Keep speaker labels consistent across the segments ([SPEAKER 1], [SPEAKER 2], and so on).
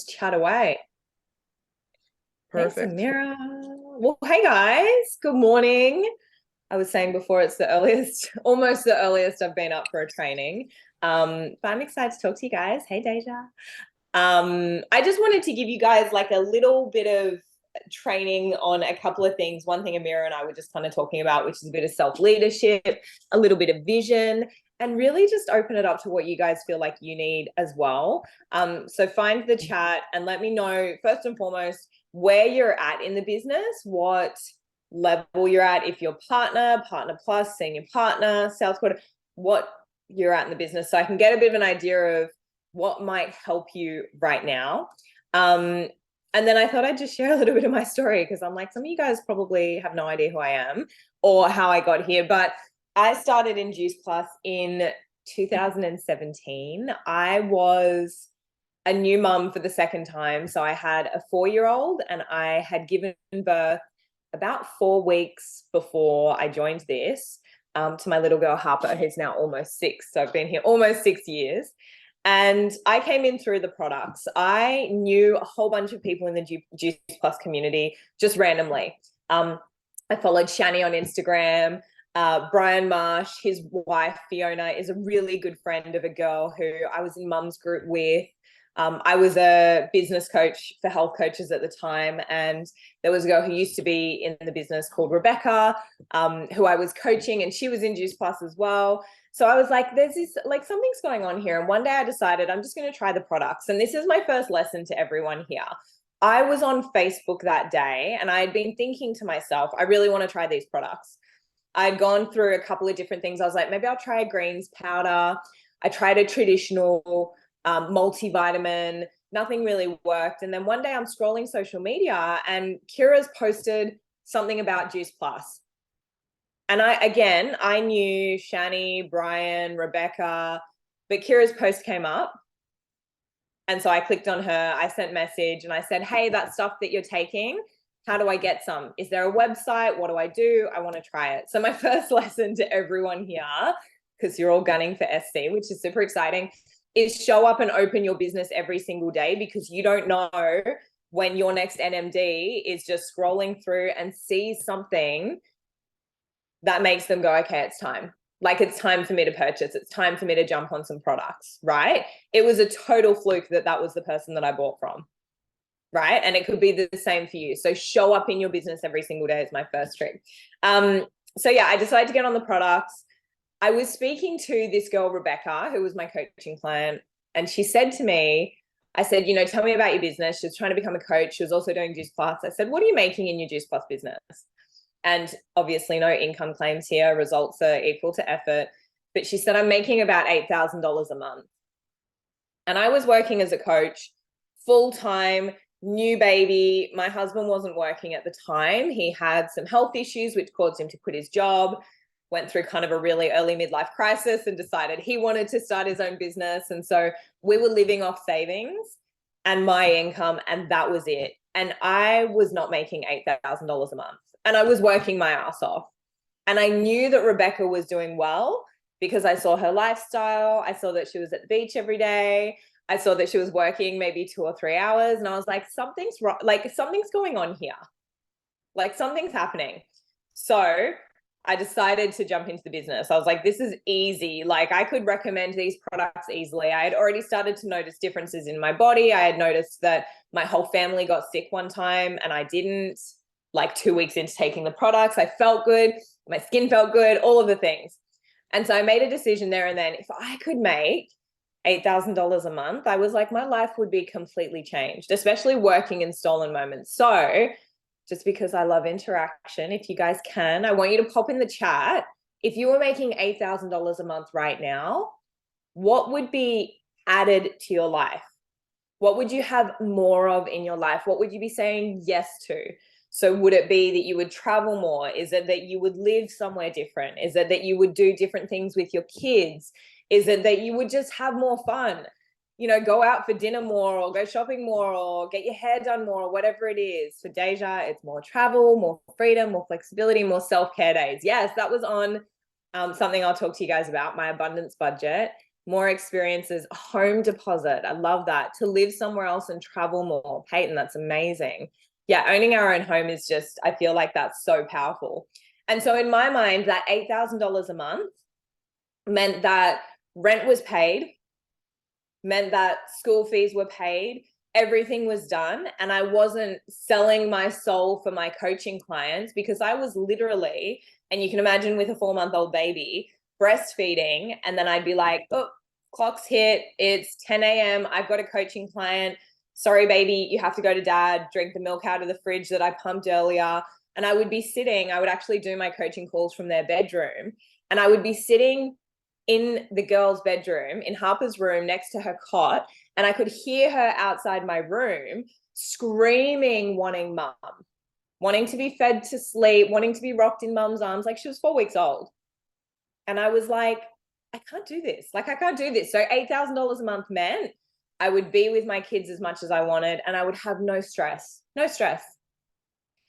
[SPEAKER 1] Chat away. Hey,
[SPEAKER 2] Perfect.
[SPEAKER 1] Samira. Well, hey guys. Good morning. I was saying before it's the earliest, almost the earliest I've been up for a training. But I'm excited to talk to you guys. Hey, Deja. I just wanted to give you guys like a little bit of training on a couple of things. One thing Amira and I were just kind of talking about, which is a bit of self-leadership, a little bit of vision, and really just open it up to what you guys feel like you need as well. So find the chat and let me know, first and foremost, where you're at in the business, what level you're at, if you're partner, partner plus, senior partner, sales quarter, what you're at in the business, so I can get a bit of an idea of what might help you right now. And then I thought I'd just share a little bit of my story because I'm like, some of you guys probably have no idea who I am or how I got here. But I started in Juice Plus in 2017. I was a new mum for the second time. So I had a 4-year-old and I had given birth about 4 weeks before I joined this to my little girl Harper, who's now almost 6. So I've been here almost 6 years. And I came in through the products. I knew a whole bunch of people in the Juice Plus community just randomly. I followed Shani on Instagram. Brian Marsh, his wife Fiona, is a really good friend of a girl who I was in mum's group with. I was a business coach for health coaches at the time, and there was a girl who used to be in the business called Rebecca, who I was coaching, and she was in Juice Plus as well. So I was like, there's this, like, something's going on here. And one day I decided I'm just going to try the products. And this is my first lesson to everyone here. I was on Facebook that day and I had been thinking to myself, I really want to try these products. I'd gone through a couple of different things. I was like, maybe I'll try a greens powder. I tried a traditional multivitamin. Nothing really worked. And then one day I'm scrolling social media and Kira's posted something about Juice Plus. And I knew Shani, Brian, Rebecca, but Kira's post came up. And so I clicked on her, I sent message and I said, hey, that stuff that you're taking, how do I get some? Is there a website? What do I do? I want to try it. So my first lesson to everyone here, because you're all gunning for SC, which is super exciting, is show up and open your business every single day, because you don't know when your next NMD is just scrolling through and sees something that makes them go, okay, it's time. Like, it's time for me to purchase. It's time for me to jump on some products, right? It was a total fluke that that was the person that I bought from, right? And it could be the same for you. So show up in your business every single day is my first trick. So yeah, I decided to get on the products. I was speaking to this girl, Rebecca, who was my coaching client, and she said to me, I said, tell me about your business. She was trying to become a coach. She was also doing Juice Plus. I said, what are you making in your Juice Plus business? And obviously no income claims here. Results are equal to effort. But she said, I'm making about $8,000 a month. And I was working as a coach full time, new baby. My husband wasn't working at the time. He had some health issues, which caused him to quit his job, went through kind of a really early midlife crisis and decided he wanted to start his own business. And so we were living off savings and my income, and that was it. And I was not making $8,000 a month, and I was working my ass off. And I knew that Rebecca was doing well because I saw her lifestyle. I saw that she was at the beach every day. I saw that she was working maybe 2 or 3 hours. And I was like, something's wrong. Like, something's going on here. Like, something's happening. So I decided to jump into the business. I was like, this is easy. Like, I could recommend these products easily. I had already started to notice differences in my body. I had noticed that my whole family got sick one time and I didn't. Like, 2 weeks into taking the products, I felt good. My skin felt good, all of the things. And so I made a decision there and then, if I could make $8,000 a month, I was like, my life would be completely changed, especially working in stolen moments. So just because I love interaction, if you guys can, I want you to pop in the chat. If you were making $8,000 a month right now, what would be added to your life? What would you have more of in your life? What would you be saying yes to? So would it be that you would travel more? Is it that you would live somewhere different? Is it that you would do different things with your kids? Is it that you would just have more fun? Go out for dinner more, or go shopping more, or get your hair done more, or whatever it is. For Deja, it's more travel, more freedom, more flexibility, more self-care days. Yes, that was on something I'll talk to you guys about, my abundance budget. more experiences, home deposit. I love that. To live somewhere else and travel more. Peyton, that's amazing. Yeah, owning our own home is just, I feel like that's so powerful. And so in my mind, that $8,000 a month meant that rent was paid, meant that school fees were paid, everything was done. And I wasn't selling my soul for my coaching clients because I was literally, and you can imagine with a 4-month-old baby, breastfeeding. And then I'd be like, oh, clock's hit. It's 10 a.m. I've got a coaching client. Sorry, baby, you have to go to dad, drink the milk out of the fridge that I pumped earlier. And I would be sitting, I would actually do my coaching calls from their bedroom. And I would be sitting in the girl's bedroom, in Harper's room next to her cot. And I could hear her outside my room screaming, wanting mum, wanting to be fed to sleep, wanting to be rocked in mum's arms. Like she was 4 weeks old. And I was like, I can't do this. Like, I can't do this. So $8,000 a month meant I would be with my kids as much as I wanted and I would have no stress, no stress.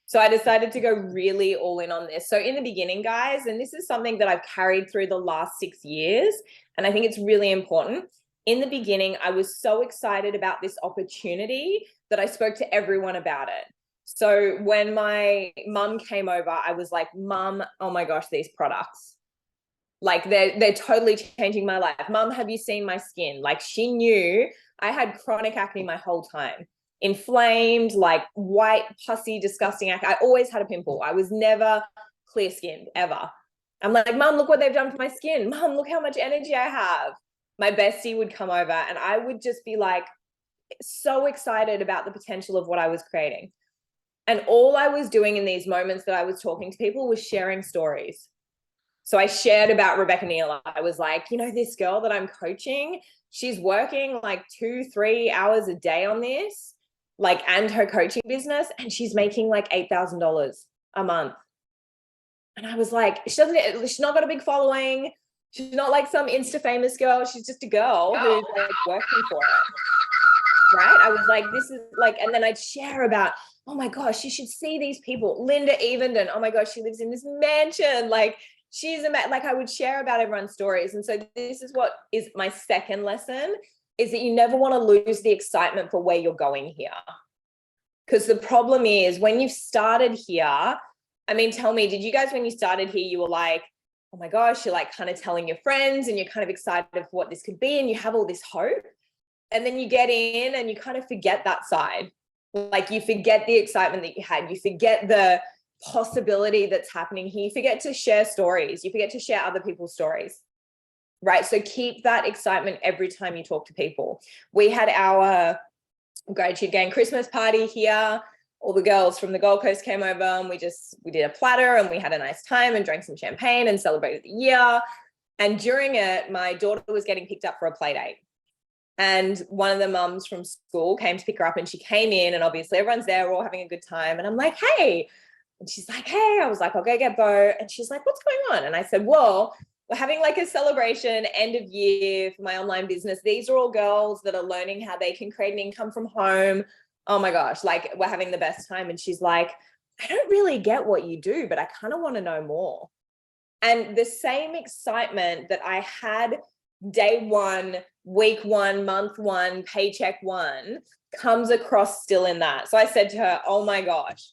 [SPEAKER 1] So I decided to go really all in on this. So in the beginning, guys, and this is something that I've carried through the last 6 years, and I think it's really important. In the beginning, I was so excited about this opportunity that I spoke to everyone about it. So when my mum came over, I was like, Mum, oh my gosh, these products. Like they're totally changing my life. Mum, have you seen my skin? Like she knew I had chronic acne my whole time. Inflamed, like white, pussy, disgusting acne. I always had a pimple. I was never clear skinned, ever. I'm like, Mum, look what they've done for my skin. Mum, look how much energy I have. My bestie would come over and I would just be like so excited about the potential of what I was creating. And all I was doing in these moments that I was talking to people was sharing stories. So I shared about Rebecca Neal. I was like, you know, this girl that I'm coaching, she's working like 2-3 hours a day on this, like, and her coaching business, and she's making like $8,000 a month. And I was like, she's not got a big following. She's not like some Insta famous girl. She's just a girl who's like working for it. Right? I was like, this is like, and then I'd share about, oh my gosh, you should see these people. Linda Evenden, oh my gosh, she lives in this mansion. Like, she's like, I would share about everyone's stories. And so this is what is my second lesson, is that you never want to lose the excitement for where you're going here. Because the problem is when you've started here, I mean, tell me, did you guys, when you started here, you were like, oh my gosh, you're like kind of telling your friends and you're kind of excited for what this could be and you have all this hope. And then you get in and you kind of forget that side. Like you forget the excitement that you had. You forget the possibility that's happening here. You forget to share stories. You forget to share other people's stories, right? So keep that excitement every time you talk to people. We had our Gratitude Gang Christmas party here. All the girls from the Gold Coast came over and we did a platter and we had a nice time and drank some champagne and celebrated the year. And during it, my daughter was getting picked up for a play date. And one of the mums from school came to pick her up and she came in and obviously everyone's there, we're all having a good time. And I'm like, hey. And she's like, hey. I was like, I'll go get Bo. And she's like, what's going on? And I said, well, we're having like a celebration end of year for my online business. These are all girls that are learning how they can create an income from home. Oh my gosh, like we're having the best time. And she's like, I don't really get what you do, but I kind of want to know more. And the same excitement that I had day one, week one, month one, paycheck one comes across still in that. So I said to her, oh my gosh,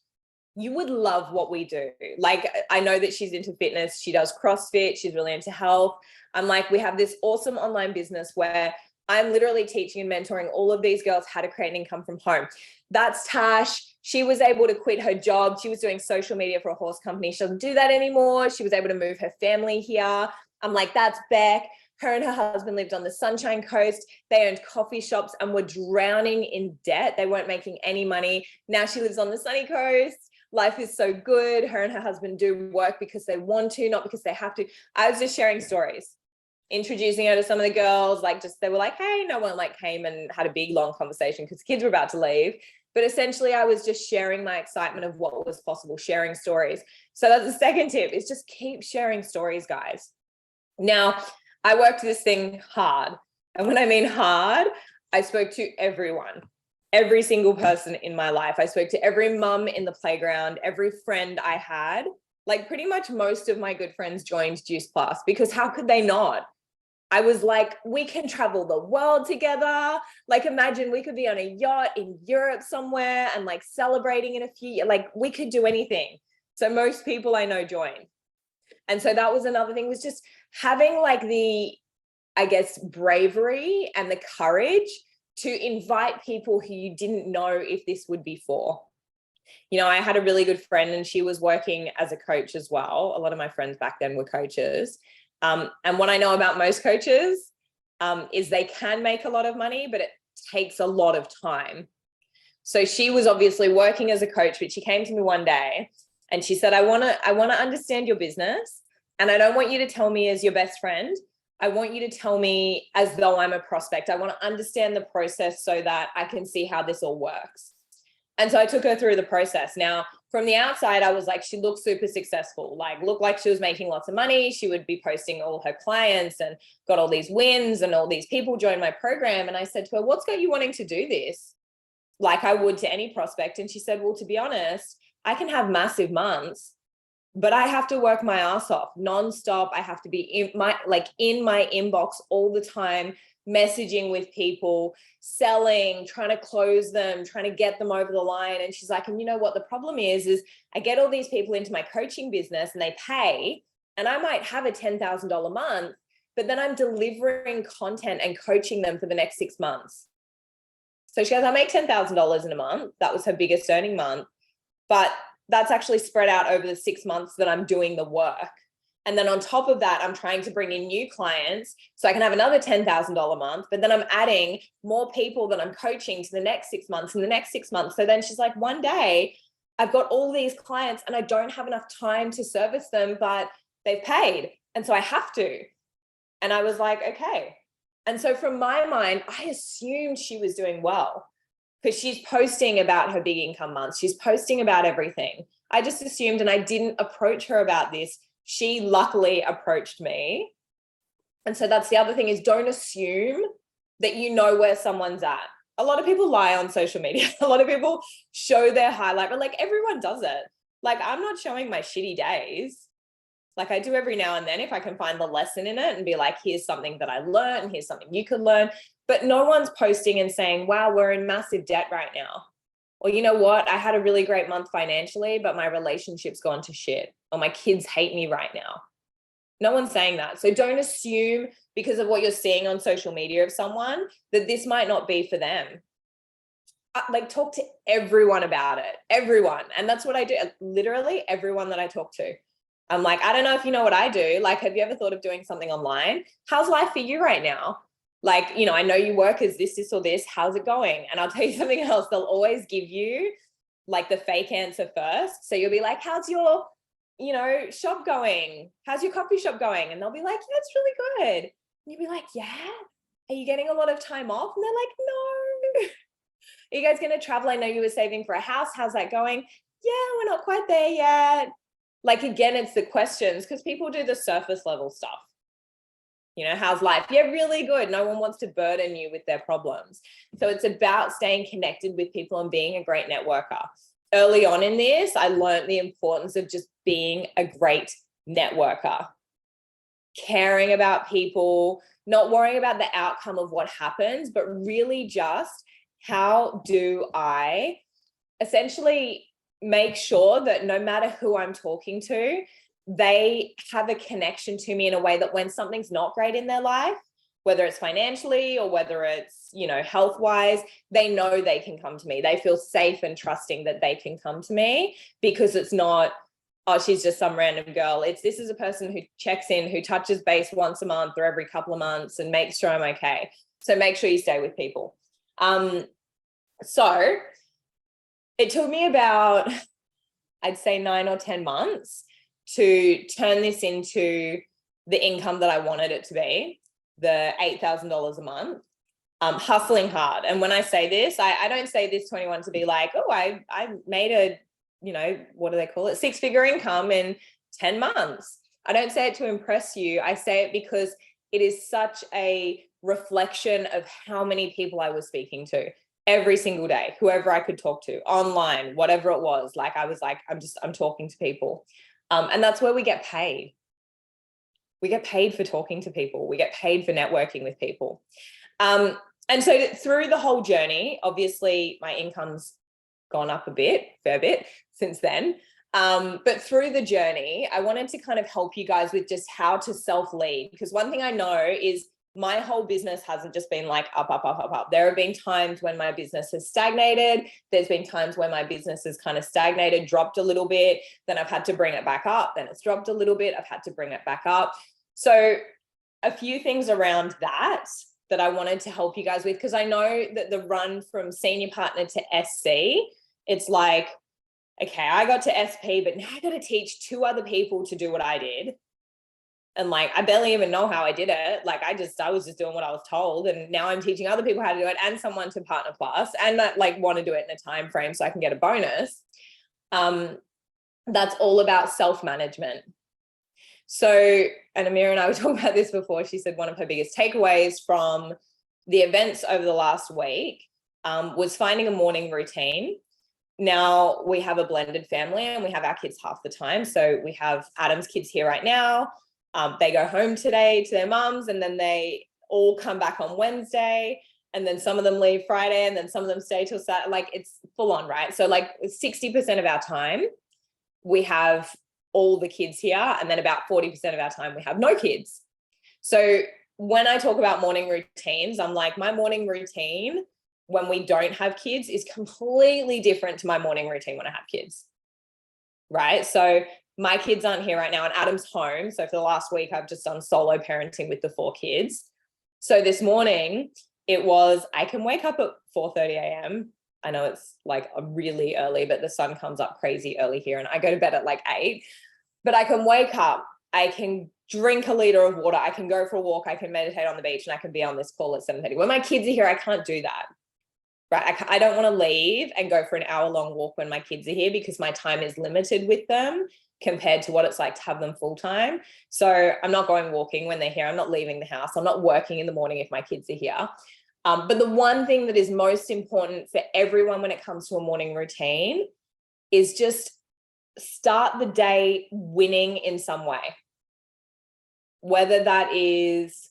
[SPEAKER 1] you would love what we do. Like, I know that she's into fitness. She does CrossFit. She's really into health. I'm like, we have this awesome online business where I'm literally teaching and mentoring all of these girls how to create an income from home. That's Tash. She was able to quit her job. She was doing social media for a horse company. She doesn't do that anymore. She was able to move her family here. I'm like, that's Beck. Her and her husband lived on the Sunshine Coast. They owned coffee shops and were drowning in debt. They weren't making any money. Now she lives on the sunny coast. Life is so good. Her and her husband do work because they want to, not because they have to. I was just sharing stories, introducing her to some of the girls. Like, just, they were like, hey, no one like came and had a big long conversation because the kids were about to leave. But essentially I was just sharing my excitement of what was possible, sharing stories. So that's the second tip, is just keep sharing stories, guys. Now, I worked this thing hard. And when I mean hard, I spoke to everyone, every single person in my life. I spoke to every mum in the playground, every friend I had. Like pretty much most of my good friends joined Juice Plus, because how could they not? I was like, we can travel the world together. Like, imagine we could be on a yacht in Europe somewhere and like celebrating in a few years. Like, we could do anything. So most people I know join. And so that was another thing, was just having like the, I guess, bravery and the courage to invite people who you didn't know if this would be for. You know, I had a really good friend and she was working as a coach as well. A lot of my friends back then were coaches. And what I know about most coaches is they can make a lot of money, but it takes a lot of time. So she was obviously working as a coach, but she came to me one day and she said, I want to understand your business. And I don't want you to tell me as your best friend. I want you to tell me as though I'm a prospect. I want to understand the process so that I can see how this all works. And so I took her through the process. Now, from the outside, I was like, she looked super successful, like looked like she was making lots of money. She would be posting all her clients and got all these wins and all these people joined my program. And I said to her, what's got you wanting to do this? Like I would to any prospect. And she said, well, to be honest, I can have massive months, but I have to work my ass off nonstop. I have to be in my inbox all the time, messaging with people, selling, trying to close them, trying to get them over the line. And she's like, and you know what the problem is I get all these people into my coaching business and they pay, and I might have a $10,000 month, but then I'm delivering content and coaching them for the next 6 months. So she goes, I make $10,000 in a month. That was her biggest earning month. But that's actually spread out over the 6 months that I'm doing the work. And then on top of that, I'm trying to bring in new clients so I can have another $10,000 month, but then I'm adding more people that I'm coaching to the next 6 months and the next 6 months. So then she's like, one day I've got all these clients and I don't have enough time to service them, but they've paid. And so I have to. And I was like, okay. And so from my mind, I assumed she was doing well because she's posting about her big income months. She's posting about everything. I just assumed, and I didn't approach her about this. She luckily approached me. And so that's the other thing, is don't assume that you know where someone's at. A lot of people lie on social media. A lot of people show their highlight, but like everyone does it. Like I'm not showing my shitty days. Like I do every now and then if I can find the lesson in it and be like, here's something that I learned and here's something you could learn. But no one's posting and saying, wow, we're in massive debt right now. Or you know what, I had a really great month financially, but my relationship's gone to shit. Or my kids hate me right now. No one's saying that. So don't assume because of what you're seeing on social media of someone that this might not be for them. Like talk to everyone about it, everyone. And that's what I do. Literally everyone that I talk to. I'm like, I don't know if you know what I do. Like, have you ever thought of doing something online? How's life for you right now? Like, you know, I know you work as this, or this. How's it going? And I'll tell you something else. They'll always give you like the fake answer first. So you'll be like, how's your, you know, shop going? How's your coffee shop going? And they'll be like, yeah, it's really good. And you'll be like, yeah. Are you getting a lot of time off? And they're like, no. Are you guys going to travel? I know you were saving for a house. How's that going? Yeah, we're not quite there yet. Like, again, it's the questions because people do the surface level stuff. You know, how's life? Yeah, really good. No one wants to burden you with their problems. So it's about staying connected with people and being a great networker. Early on in this, I learned the importance of just being a great networker, caring about people, not worrying about the outcome of what happens, but really just how do I essentially make sure that no matter who I'm talking to, they have a connection to me in a way that when something's not great in their life, whether it's financially or whether it's, you know, health-wise, they know they can come to me. They feel safe and trusting that they can come to me because it's not, oh, she's just some random girl. It's this is a person who checks in, who touches base once a month or every couple of months and makes sure I'm okay. So make sure you stay with people. So it took me about, I'd say 9 or 10 months to turn this into the income that I wanted it to be, the $8,000 a month, hustling hard. And when I say this, I don't say this to anyone to be like, oh, I made a, you know, what do they call it? 6-figure income in 10 months. I don't say it to impress you. I say it because it is such a reflection of how many people I was speaking to every single day, whoever I could talk to online, whatever it was. Like I was like, I'm talking to people. And that's where we get paid. We get paid for talking to people. We get paid for networking with people. And so through the whole journey, obviously my income's gone up a bit, fair bit since then. But through the journey, I wanted to kind of help you guys with just how to self-lead, because one thing I know is my whole business hasn't just been like up, up, up, up, up. There have been times when my business has stagnated. There's been times where my business has kind of stagnated, dropped a little bit. Then I've had to bring it back up. Then it's dropped a little bit. I've had to bring it back up. So a few things around that I wanted to help you guys with, because I know that the run from senior partner to SC, it's like, okay, I got to SP, but now I got to teach 2 other people to do what I did. And like, I barely even know how I did it. Like, I was just doing what I was told. And now I'm teaching other people how to do it, and someone to Partner Plus, and that like want to do it in a time frame so I can get a bonus. That's all about self-management. So, and Amira and I were talking about this before. She said one of her biggest takeaways from the events over the last week was finding a morning routine. Now we have a blended family and we have our kids half the time. So we have Adam's kids here right now. They go home today to their mums, and then they all come back on Wednesday. And then some of them leave Friday, and then some of them stay till Saturday. Like, it's full on, right? So like 60% of our time, we have all the kids here. And then about 40% of our time, we have no kids. So when I talk about morning routines, I'm like, my morning routine when we don't have kids is completely different to my morning routine when I have kids, right? So my kids aren't here right now, and Adam's home. So for the last week, I've just done solo parenting with the 4 kids. So this morning it was, I can wake up at 4:30 a.m. I know it's like really early, but the sun comes up crazy early here, and I go to bed at like 8. But I can wake up, I can drink a liter of water, I can go for a walk, I can meditate on the beach, and I can be on this call at 7:30. When my kids are here, I can't do that. Right? I don't want to leave and go for an hour-long walk when my kids are here, because my time is limited with them compared to what it's like to have them full-time. So I'm not going walking when they're here. I'm not leaving the house. I'm not working in the morning if my kids are here. But the one thing that is most important for everyone when it comes to a morning routine is just start the day winning in some way. Whether that is,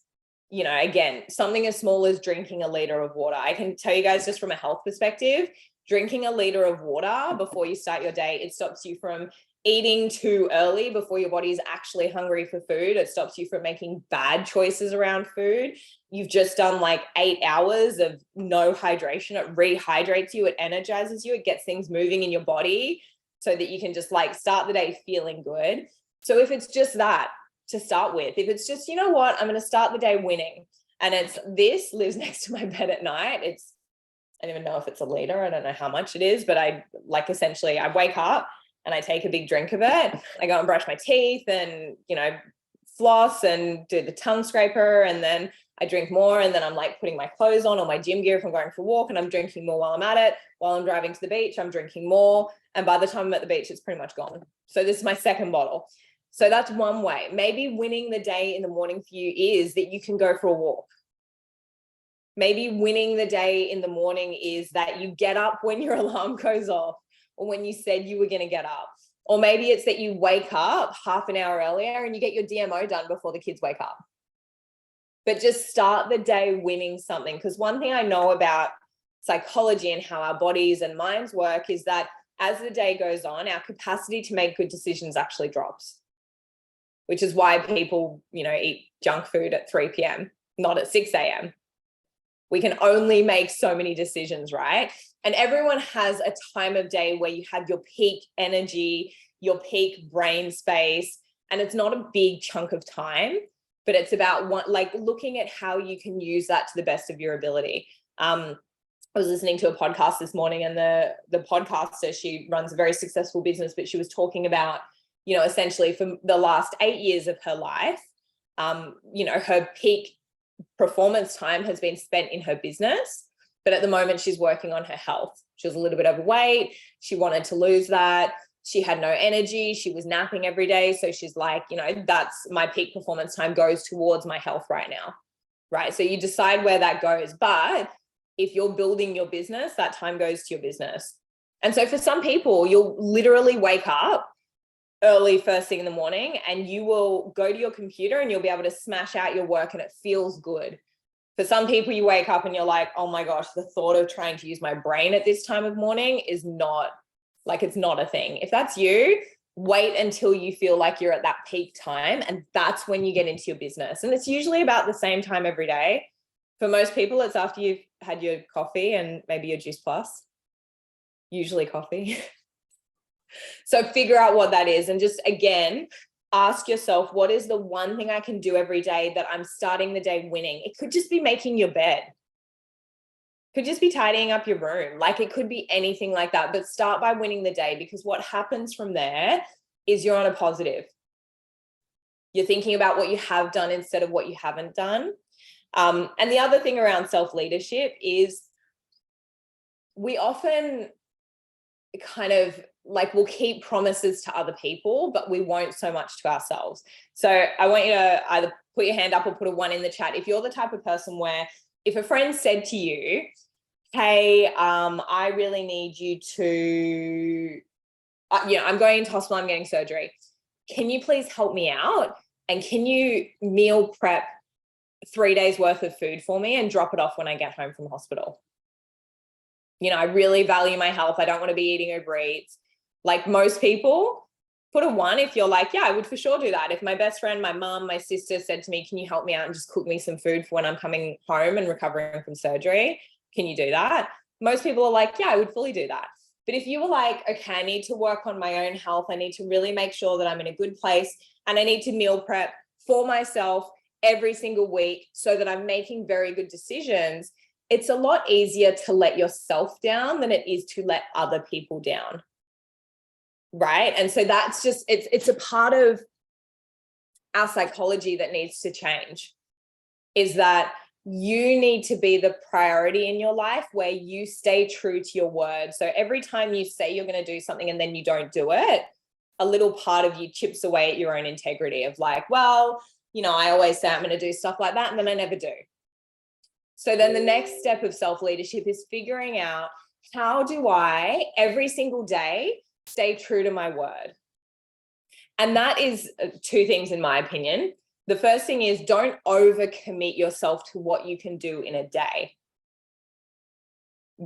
[SPEAKER 1] you know, again, something as small as drinking a liter of water. I can tell you guys, just from a health perspective, drinking a liter of water before you start your day, it stops you from eating too early before your body is actually hungry for food. It stops you from making bad choices around food. You've just done like 8 hours of no hydration. It rehydrates you, it energizes you, it gets things moving in your body so that you can just like start the day feeling good. So if it's just that to start with, if it's just, you know what, I'm going to start the day winning, and it's this lives next to my bed at night. I don't even know if it's a liter. I don't know how much it is, but I like, essentially I wake up and I take a big drink of it. I go and brush my teeth and, you know, floss and do the tongue scraper. And then I drink more. And then I'm like putting my clothes on or my gym gear if I'm going for a walk, and I'm drinking more while I'm at it. While I'm driving to the beach, I'm drinking more. And by the time I'm at the beach, it's pretty much gone. So this is my second bottle. So that's one way. Maybe winning the day in the morning for you is that you can go for a walk. Maybe winning the day in the morning is that you get up when your alarm goes off, or when you said you were going to get up. Or maybe it's that you wake up half an hour earlier and you get your DMO done before the kids wake up. But just start the day winning something. Because one thing I know about psychology and how our bodies and minds work is that as the day goes on, our capacity to make good decisions actually drops, which is why people, you know, eat junk food at 3 p.m., not at 6 a.m. We can only make so many decisions, right? And everyone has a time of day where you have your peak energy, your peak brain space, and it's not a big chunk of time, but it's about like looking at how you can use that to the best of your ability. I was listening to a podcast this morning, and the podcaster, she runs a very successful business, but she was talking about, you know, essentially for the last 8 years of her life, you know, her peak performance time has been spent in her business, but at the moment she's working on her health. She was a little bit overweight. She wanted to lose that. She had no energy. She was napping every day. So she's like, you know, that's my peak performance time goes towards my health right now, right? So you decide where that goes. But if you're building your business, that time goes to your business. And so for some people, you'll literally wake up early first thing in the morning, and you will go to your computer and you'll be able to smash out your work and it feels good. For some people, you wake up and you're like, oh my gosh, the thought of trying to use my brain at this time of morning is not, like, it's not a thing. If that's you, wait until you feel like you're at that peak time, and that's when you get into your business. And it's usually about the same time every day. For most people, it's after you've had your coffee and maybe your Juice Plus, usually coffee. So figure out what that is, and just, again, ask yourself, what is the one thing I can do every day that I'm starting the day winning? It could just be making your bed. Could just be tidying up your room. Like, it could be anything like that, but start by winning the day, because what happens from there is you're on a positive. You're thinking about what you have done instead of what you haven't done. And the other thing around self-leadership is we often kind of like, we'll keep promises to other people, but we won't so much to ourselves. So I want you to either put your hand up or put a 1 in the chat if you're the type of person where, if a friend said to you, hey, I really need you to, I'm going into hospital, I'm getting surgery. Can you please help me out? And can you meal prep 3 days worth of food for me and drop it off when I get home from hospital? I really value my health. I don't want to be eating Uber Eats. Like most people, put a 1 if you're like, yeah, I would for sure do that. If my best friend, my mom, my sister said to me, can you help me out and just cook me some food for when I'm coming home and recovering from surgery? Can you do that? Most people are like, yeah, I would fully do that. But if you were like, okay, I need to work on my own health, I need to really make sure that I'm in a good place, and I need to meal prep for myself every single week so that I'm making very good decisions, it's a lot easier to let yourself down than it is to let other people down. Right? And so that's just, it's a part of our psychology that needs to change, is that you need to be the priority in your life, where you stay true to your word. So every time you say you're going to do something and then you don't do it, a little part of you chips away at your own integrity of like, well, I always say I'm going to do stuff like that and then I never do. So then the next step of self-leadership is figuring out, how do I every single day stay true to my word? And that is 2 things in my opinion. The first thing is, don't overcommit yourself to what you can do in a day.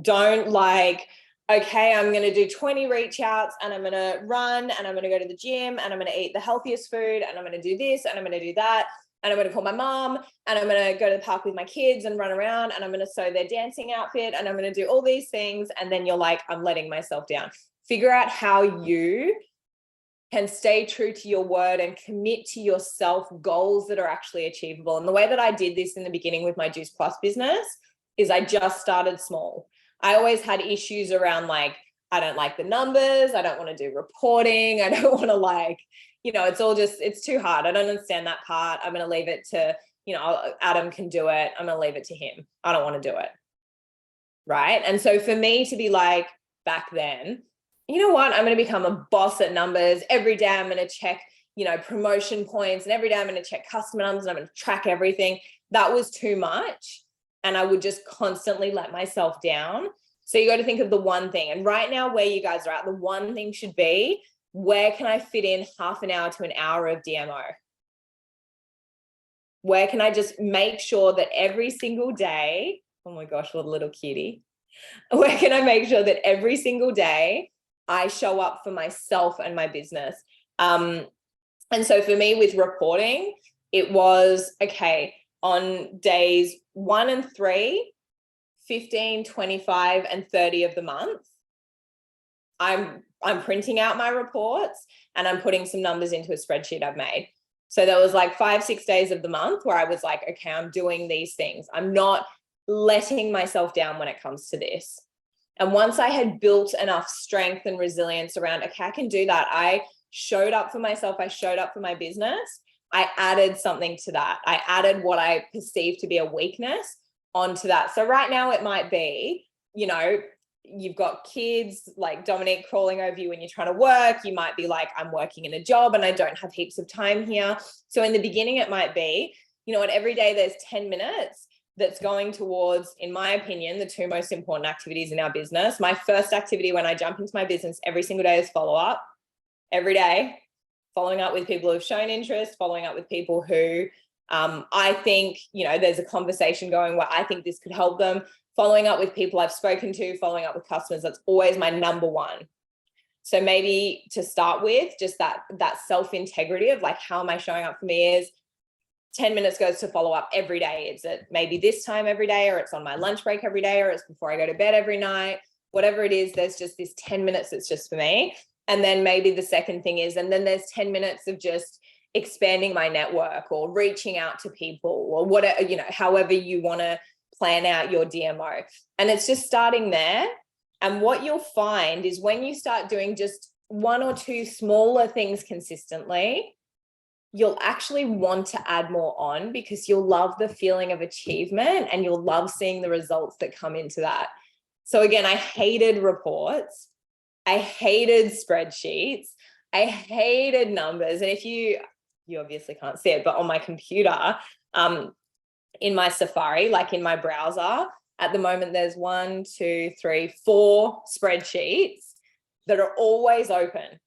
[SPEAKER 1] Don't like, okay, I'm going to do 20 reach outs and I'm going to run and I'm going to go to the gym and I'm going to eat the healthiest food and I'm going to do this and I'm going to do that. And I'm going to call my mom and I'm going to go to the park with my kids and run around and I'm going to sew their dancing outfit and I'm going to do all these things. And then you're like, I'm letting myself down. Figure out how you can stay true to your word and commit to yourself goals that are actually achievable. And the way that I did this in the beginning with my Juice Plus business is I just started small. I always had issues around like, I don't like the numbers. I don't want to do reporting. I don't want to like, it's all just, it's too hard. I don't understand that part. I'm going to leave it to, Adam can do it. I'm going to leave it to him. I don't want to do it. Right. And so for me to be like, back then, you know what, I'm going to become a boss at numbers. Every day I'm going to check, promotion points, and every day I'm going to check customer numbers and I'm going to track everything. That was too much. And I would just constantly let myself down. So you got to think of the one thing. And right now where you guys are at, the one thing should be, where can I fit in half an hour to an hour of DMO? Where can I just make sure that every single day, oh my gosh, what a little cutie. Where can I make sure that every single day I show up for myself and my business? And so for me with reporting, it was, okay, on days 1 and 3, 15, 25, and 30 of the month, I'm printing out my reports and I'm putting some numbers into a spreadsheet I've made. So there was like 5-6 days of the month where I was like, okay, I'm doing these things. I'm not letting myself down when it comes to this. And once I had built enough strength and resilience around, okay, I can do that. I showed up for myself. I showed up for my business. I added something to that. I added what I perceived to be a weakness onto that. So right now it might be, you've got kids like Dominic crawling over you when you're trying to work. You might be like, I'm working in a job and I don't have heaps of time here. So in the beginning, it might be, and every day there's 10 minutes that's going towards, in my opinion, the 2 most important activities in our business. My first activity when I jump into my business every single day is follow up. Every day. following up with people who have shown interest, following up with people who I think, there's a conversation going where I think this could help them, following up with people I've spoken to, following up with customers. That's always my number one. So maybe to start with, just that self-integrity of like, how am I showing up for me is 10 minutes goes to follow up every day. It's at maybe this time every day, or it's on my lunch break every day, or it's before I go to bed every night, whatever it is, there's just this 10 minutes that's just for me. And then maybe the second thing is, and then there's 10 minutes of just expanding my network or reaching out to people or whatever, however you want to plan out your DMO. And it's just starting there. And what you'll find is when you start doing just one or two smaller things consistently, you'll actually want to add more on because you'll love the feeling of achievement and you'll love seeing the results that come into that. So again, I hated reports. I hated spreadsheets. I hated numbers. And if you obviously can't see it, but on my computer, in my Safari, like in my browser, at the moment, there's 1, 2, 3, 4 spreadsheets that are always open,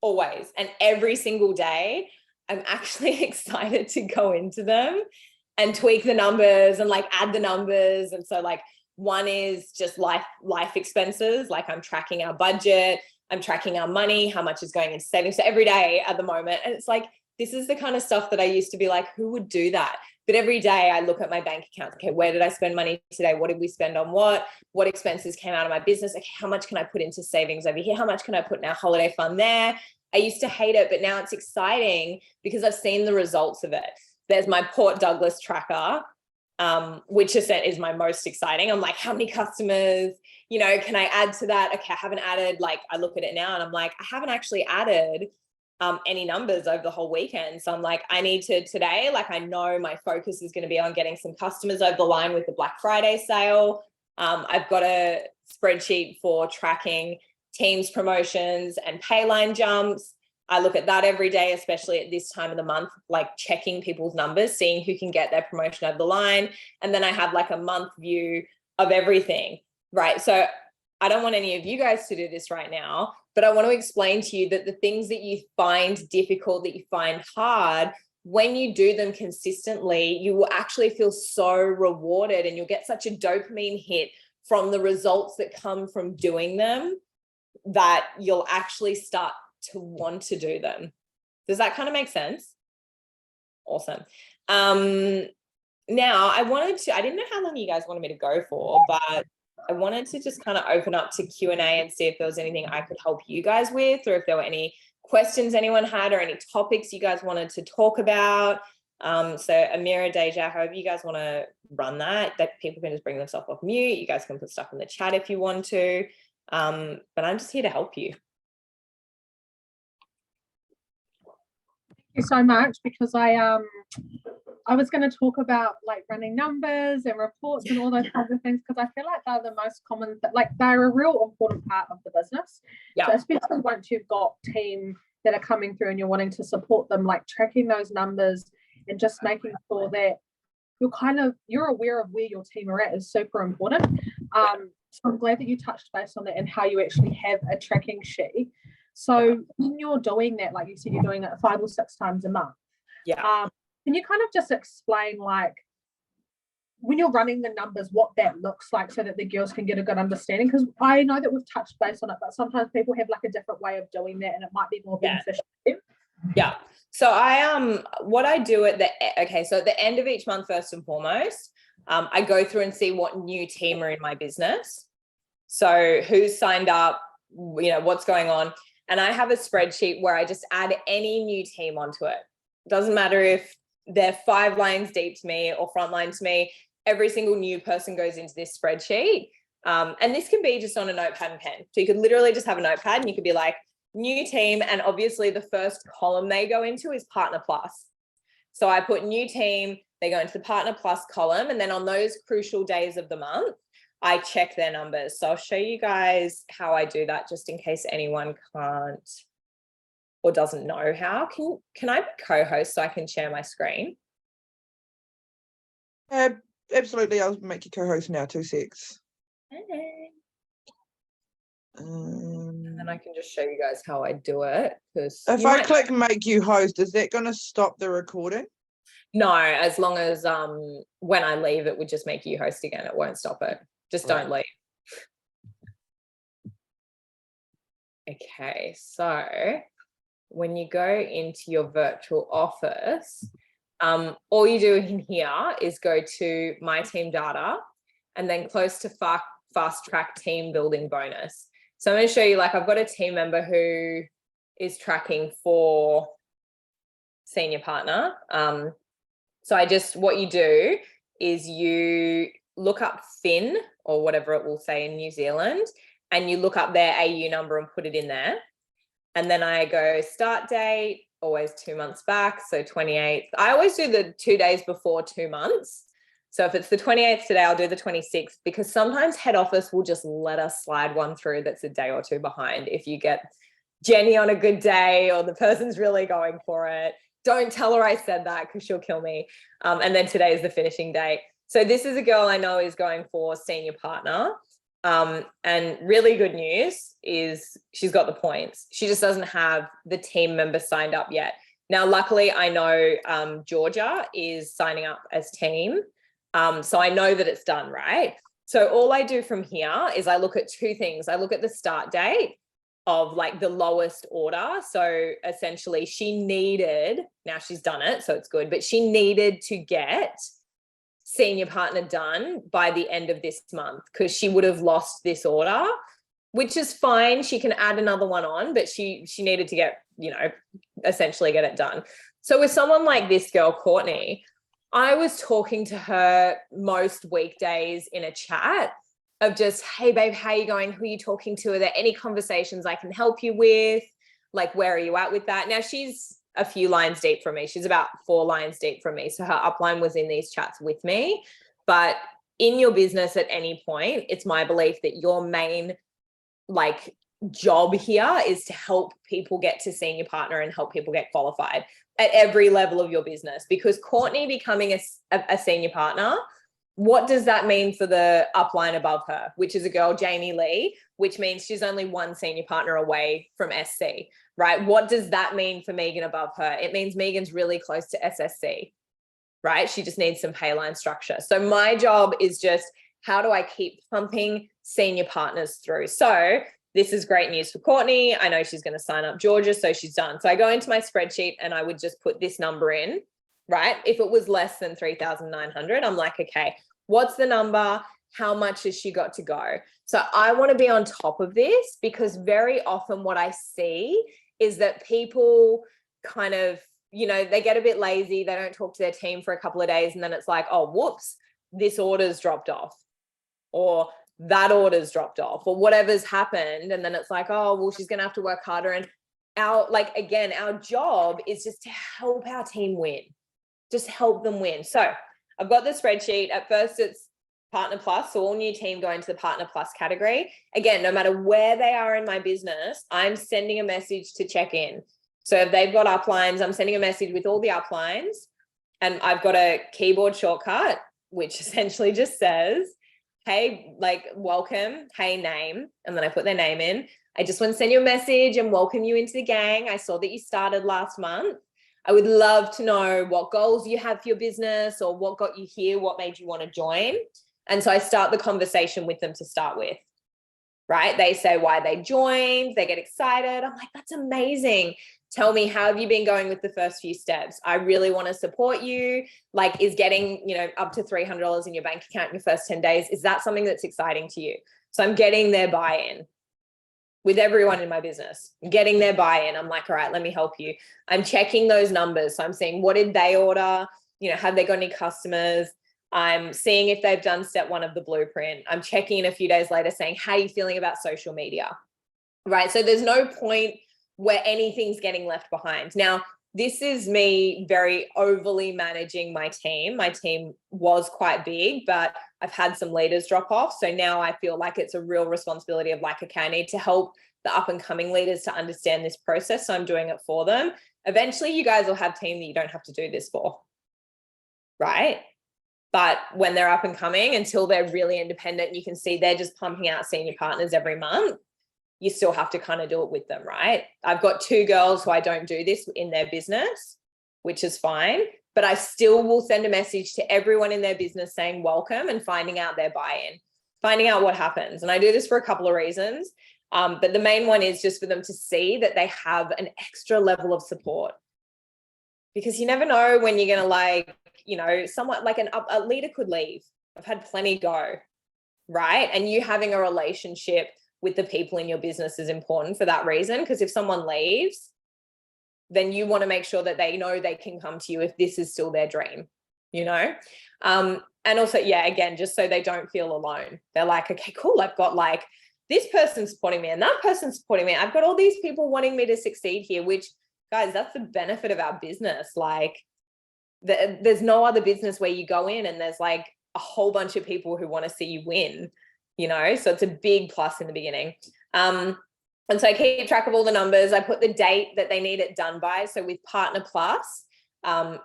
[SPEAKER 1] always. And every single day, I'm actually excited to go into them and tweak the numbers and like add the numbers. And so like one is just life expenses. Like I'm tracking our budget, I'm tracking our money, how much is going into savings. So every day at the moment, and it's like, this is the kind of stuff that I used to be like, who would do that? But every day I look at my bank account. Okay, where did I spend money today? What did we spend on what? What expenses came out of my business? Okay, how much can I put into savings over here? How much can I put in our holiday fund there? I used to hate it, but now it's exciting because I've seen the results of it. There's my Port Douglas tracker, which is my most exciting. I'm like, how many customers, can I add to that? Okay, I haven't added, like I look at it now and I'm like, I haven't actually added any numbers over the whole weekend. So I'm like, I need to today, like I know my focus is going to be on getting some customers over the line with the Black Friday sale. I've got a spreadsheet for tracking Teams promotions and payline jumps. I look at that every day, especially at this time of the month, like checking people's numbers, seeing who can get their promotion over the line. And then I have like a month view of everything, right? So I don't want any of you guys to do this right now, but I want to explain to you that the things that you find difficult, that you find hard, when you do them consistently, you will actually feel so rewarded and you'll get such a dopamine hit from the results that come from doing them that you'll actually start to want to do them. Does that kind of make sense? Awesome. Now I didn't know how long you guys wanted me to go for, but I wanted to just kind of open up to Q&A and see if there was anything I could help you guys with, or if there were any questions anyone had or any topics you guys wanted to talk about. So Amira, Deja, however you guys want to run that people can just bring themselves off mute. You guys can put stuff in the chat if you want to. But I'm just here to help you.
[SPEAKER 2] Thank you so much, because I was going to talk about like running numbers and reports and all those kinds of things, because I feel like they're the most common, like they're a real important part of the business. Yeah. So especially once you've got team that are coming through and you're wanting to support them, like tracking those numbers and just making sure that you're aware of where your team are at is super important. So I'm glad that you touched base on that and how you actually have a tracking sheet. So when you're doing that, like you said, you're doing it 5 or 6 times a month. Yeah. Can you kind of just explain, like, when you're running the numbers, what that looks like so that the girls can get a good understanding? Because I know that we've touched base on it, but sometimes people have like a different way of doing that and it might be more beneficial to them. Yeah.
[SPEAKER 1] So what I do at the end of each month, first and foremost, I go through and see what new team are in my business. So who's signed up, what's going on. And I have a spreadsheet where I just add any new team onto it. Doesn't matter if they're 5 lines deep to me or front line to me. Every single new person goes into this spreadsheet. And this can be just on a notepad and pen. So you could literally just have a notepad and you could be like, new team. And obviously the first column they go into is Partner Plus. So I put new team, they go into the Partner Plus column. And then on those crucial days of the month, I check their numbers. So I'll show you guys how I do that, just in case anyone can't or doesn't know how. Can I be co-host so I can share my screen?
[SPEAKER 3] Absolutely. I'll make you co-host now. 2 6.
[SPEAKER 1] Okay. then I can just show you guys how I do it. Because
[SPEAKER 3] If I click make you host, is that going to stop the recording?
[SPEAKER 1] No, as long as when I leave, it would just make you host again. It won't stop it. Just don't leave. Okay, so when you go into your virtual office, all you do in here is go to My Team Data and then close to Fast Track Team Building Bonus. So I'm going to show you, like, I've got a team member who is tracking for senior partner. So what you do is you look up Fin or whatever it will say in New Zealand, and you look up their AU number and put it in there. And then I go start date, always 2 months back. So 28th. I always do the 2 days before 2 months. So if it's the 28th today, I'll do the 26th, because sometimes head office will just let us slide one through that's a day or two behind. If you get Jenny on a good day or the person's really going for it, don't tell her I said that because she'll kill me. And then today is the finishing date. So this is a girl I know is going for senior partner. And really good news is she's got the points. She just doesn't have the team member signed up yet. Now, luckily, I know Georgia is signing up as team. So I know that it's done, right? So all I do from here is I look at two things. I look at the start date of like the lowest order. So essentially she needed, now she's done it, so it's good, but she needed to get senior partner done by the end of this month because she would have lost this order, which is fine. She can add another one on, but she needed to get, essentially get it done. So with someone like this girl, Courtney, I was talking to her most weekdays in a chat of just, hey babe, how are you going? Who are you talking to? Are there any conversations I can help you with? Like, where are you at with that? Now she's a few lines deep from me. She's about 4 lines deep from me. So her upline was in these chats with me. But in your business at any point, it's my belief that your main job here is to help people get to senior partner and help people get qualified at every level of your business. Because Courtney becoming a senior partner, what does that mean for the upline above her, which is a girl, Jamie Lee, which means she's only 1 senior partner away from SC, right? What does that mean for Megan above her? It means Megan's really close to SSC, right? She just needs some pay line structure. So my job is just, how do I keep pumping senior partners through? So this is great news for Courtney. I know she's going to sign up Georgia, so she's done. So I go into my spreadsheet and I would just put this number in, right? If it was less than 3,900, I'm like, okay, what's the number? How much has she got to go? So I want to be on top of this, because very often what I see is that people kind of, they get a bit lazy. They don't talk to their team for a couple of days. And then it's like, oh, whoops, this order's dropped off, or that order's dropped off, or whatever's happened. And then it's like, oh, well, she's going to have to work harder. And our job is just to help our team win, just help them win. So I've got the spreadsheet. At first it's Partner Plus, so all new team go into the Partner Plus category. Again, no matter where they are in my business, I'm sending a message to check in. So if they've got uplines, I'm sending a message with all the uplines, and I've got a keyboard shortcut, which essentially just says, hey, welcome, hey, name. And then I put their name in. I just want to send you a message and welcome you into the gang. I saw that you started last month. I would love to know what goals you have for your business, or what got you here, what made you want to join. And so I start the conversation with them to start with, right? They say why they joined, they get excited. I'm like, that's amazing. Tell me, how have you been going with the first few steps? I really want to support you. Is getting, up to $300 in your bank account in your first 10 days, is that something that's exciting to you? So I'm getting their buy-in with everyone in my business, getting their buy-in. I'm like, all right, let me help you. I'm checking those numbers. So I'm seeing, what did they order? Have they got any customers? I'm seeing if they've done step 1 of the blueprint. I'm checking in a few days later saying, how are you feeling about social media? Right. So there's no point where anything's getting left behind. Now, this is me very overly managing my team. My team was quite big, but I've had some leaders drop off. So now I feel like it's a real responsibility of okay, I need to help the up and coming leaders to understand this process. So I'm doing it for them. Eventually you guys will have team that you don't have to do this for, right? But when they're up and coming, until they're really independent, you can see they're just pumping out senior partners every month. you still have to kind of do it with them, right? I've got 2 girls who I don't do this in their business, which is fine, but I still will send a message to everyone in their business saying welcome and finding out their buy-in, finding out what happens. And I do this for a couple of reasons. But the main one is just for them to see that they have an extra level of support, because you never know when you're going to, like, you know, someone like a leader could leave. I've had plenty go, right? And you having a relationship with the people in your business is important for that reason, because if someone leaves, then you want to make sure that they know they can come to you if this is still their dream, you know? And also, yeah, again, just so they don't feel alone. They're like, okay, cool. I've got like this person supporting me and that person supporting me. I've got all these people wanting me to succeed here, which, guys, that's the benefit of our business. Like there's no other business where you go in and there's like a whole bunch of people who want to see you win, you know? So it's a big plus in the beginning. And so I keep track of all the numbers. I put the date that they need it done by. So with Partner Plus,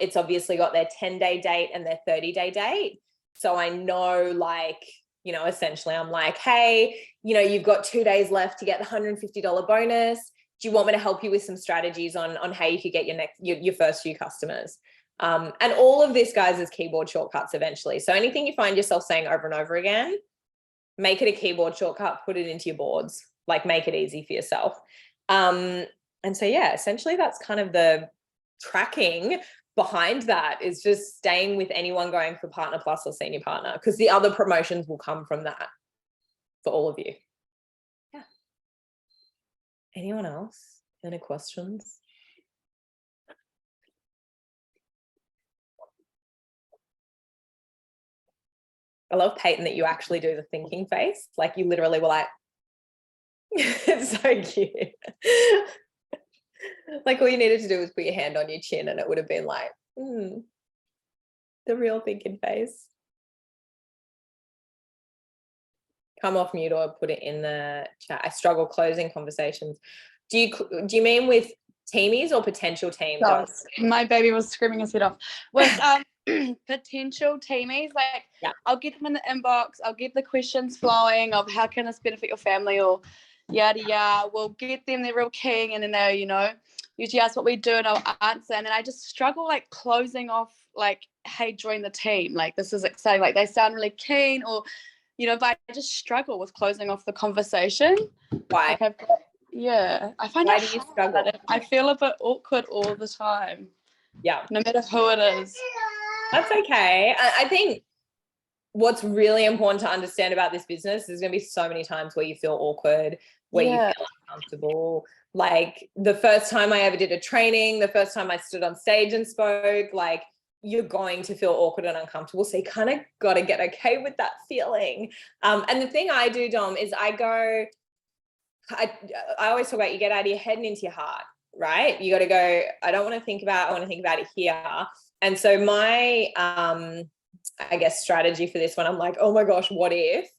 [SPEAKER 1] it's obviously got their 10-day date and their 30-day date. So I know, like, you know, essentially I'm like, hey, you know, you've got 2 days left to get the $150 bonus. Do you want me to help you with some strategies on how you could get your first few customers? And all of this, guys, is keyboard shortcuts eventually. So anything you find yourself saying over and over again, make it a keyboard shortcut, put it into your boards, like make it easy for yourself. And so, yeah, essentially that's kind of the tracking behind that, is just staying with anyone going for Partner Plus or Senior Partner, because the other promotions will come from that for all of you. Yeah. Anyone else? Any questions? I love, Peyton, that you actually do the thinking face. Like you literally were like, it's so cute. Like all you needed to do was put your hand on your chin and it would have been like, the real thinking face. Come off mute or put it in the chat. I struggle closing conversations. Do you mean with teamies or potential teams?
[SPEAKER 4] My baby was screaming his head off. With potential teamies, like, yeah, I'll get them in the inbox. I'll get the questions flowing of how can this benefit your family or yada yada. We'll get them their real king, and then they, you know, usually ask what we do and I'll answer. And then I just struggle like closing off, like, hey, join the team. Like, this is exciting. Like, they sound really keen, or, you know, but I just struggle with closing off the conversation.
[SPEAKER 1] Why?
[SPEAKER 4] Like, yeah, I find
[SPEAKER 1] Why
[SPEAKER 4] it
[SPEAKER 1] do you
[SPEAKER 4] hard.
[SPEAKER 1] struggle?
[SPEAKER 4] I feel a bit awkward all the time.
[SPEAKER 1] Yeah.
[SPEAKER 4] No matter who it is.
[SPEAKER 1] That's okay. I think what's really important to understand about this business, there's going to be so many times where you feel awkward, where you feel uncomfortable. Like the first time I ever did a training, the first time I stood on stage and spoke, like you're going to feel awkward and uncomfortable. So you kind of got to get okay with that feeling. And the thing I do, Dom, is I always talk about, you get out of your head and into your heart, right? You got to go, I don't want to think about, I want to think about it here. And so my, I guess, strategy for this one, I'm like, oh my gosh, what if,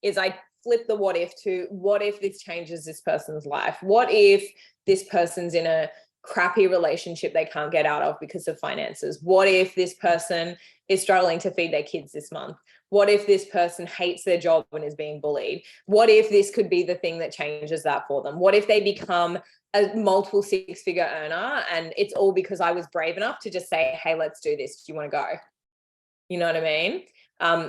[SPEAKER 1] is I flip the what if to, what if this changes this person's life? What if this person's in a crappy relationship they can't get out of because of finances? What if this person is struggling to feed their kids this month? What if this person hates their job and is being bullied? What if this could be the thing that changes that for them? What if they become a multiple 6-figure earner and it's all because I was brave enough to just say, hey, let's do this. Do you want to go? You know what I mean?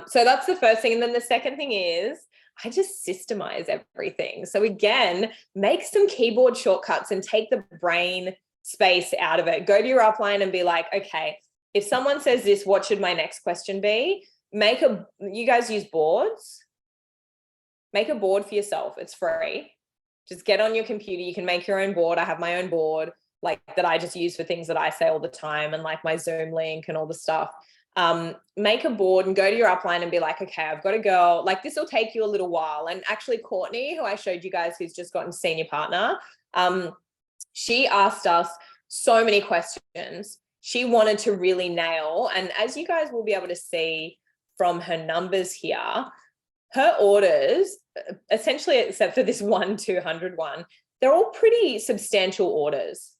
[SPEAKER 1] So that's the first thing. And then the second thing is I just systemize everything. So again, make some keyboard shortcuts and take the brain space out of it. Go to your upline and be like, okay, if someone says this, what should my next question be? You guys use boards? Make a board for yourself. It's free. Just get on your computer. You can make your own board. I have my own board, like that I just use for things that I say all the time, and like my Zoom link and all the stuff. Make a board and go to your upline and be like, okay, I've got a girl, like this will take you a little while. And actually Courtney, who I showed you guys, who's just gotten senior partner, she asked us so many questions. She wanted to really nail, and as you guys will be able to see from her numbers here, her orders, essentially, except for this 200 one, they're all pretty substantial orders.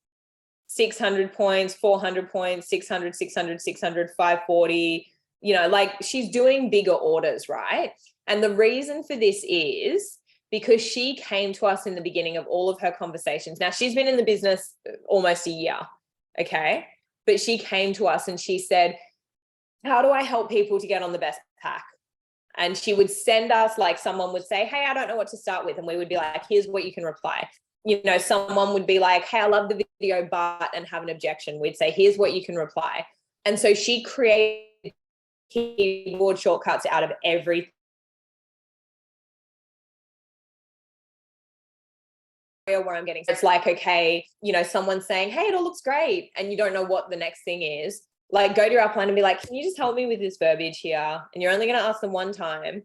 [SPEAKER 1] 600 points, 400 points, 600, 600, 600, 540, you know, like she's doing bigger orders, right? And the reason for this is because she came to us in the beginning of all of her conversations. Now, she's been in the business almost a year, okay? But she came to us and she said, how do I help people to get on the best pack? And she would send us, like, someone would say, hey, I don't know what to start with. And we would be like, here's what you can reply. You know, someone would be like, hey, I love the video, but, and have an objection. We'd say, here's what you can reply. And so she created keyboard shortcuts out of everything. Where I'm getting, it's like, okay, you know, someone's saying, hey, it all looks great, and you don't know what the next thing is. Like, go to your upline and be like, can you just help me with this verbiage here? And you're only going to ask them one time,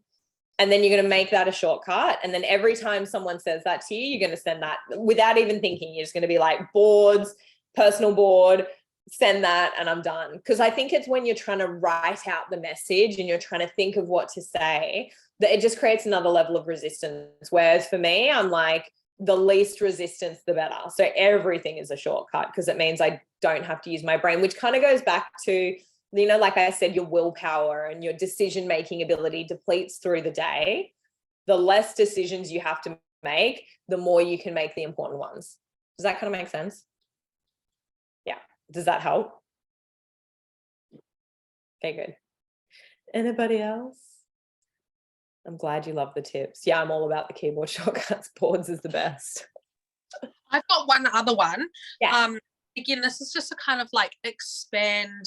[SPEAKER 1] and then you're going to make that a shortcut. And then every time someone says that to you, you're going to send that without even thinking. You're just going to be like, boards, personal board, send that, and I'm done. Because I think it's when you're trying to write out the message and you're trying to think of what to say, that it just creates another level of resistance. Whereas for me, I'm like, the least resistance, the better. So everything is a shortcut, because it means I don't have to use my brain, which kind of goes back to, you know, like I said, your willpower and your decision-making ability depletes through the day. The less decisions you have to make, the more you can make the important ones. Does that kind of make sense? Yeah. Does that help? Okay, good. Anybody else? I'm glad you love the tips. Yeah, I'm all about the keyboard shortcuts. Boards is the best.
[SPEAKER 5] I've got one other one.
[SPEAKER 1] Yeah.
[SPEAKER 5] Again, this is just to kind of like expand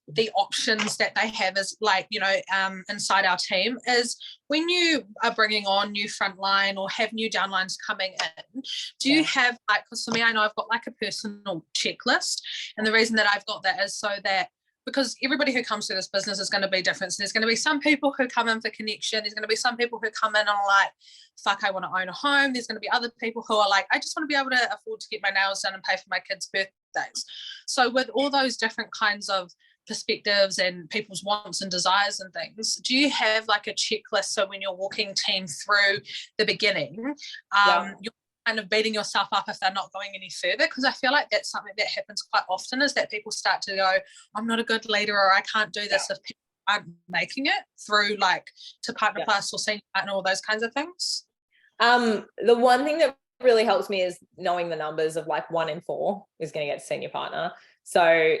[SPEAKER 5] the options that they have as, like, you know, inside our team, is when you are bringing on new frontline or have new downlines coming in, do you have, like, because for me, I know I've got like a personal checklist, and the reason that I've got that is so that, because everybody who comes to this business is going to be different. So there's going to be some people who come in for connection. There's going to be some people who come in and are like, fuck, I want to own a home. There's going to be other people who are like, I just want to be able to afford to get my nails done and pay for my kids' birthdays. So with all those different kinds of perspectives and people's wants and desires and things, do you have like a checklist so when you're walking team through the beginning, you're kind of beating yourself up if they're not going any further? Because I feel like that's something that happens quite often, is that people start to go, I'm not a good leader, or I can't do this, if people aren't making it through, like, to Partner Plus or Senior Partner, all those kinds of things.
[SPEAKER 1] The one thing that really helps me is knowing the numbers of, like, 1 in 4 is going to get Senior Partner. So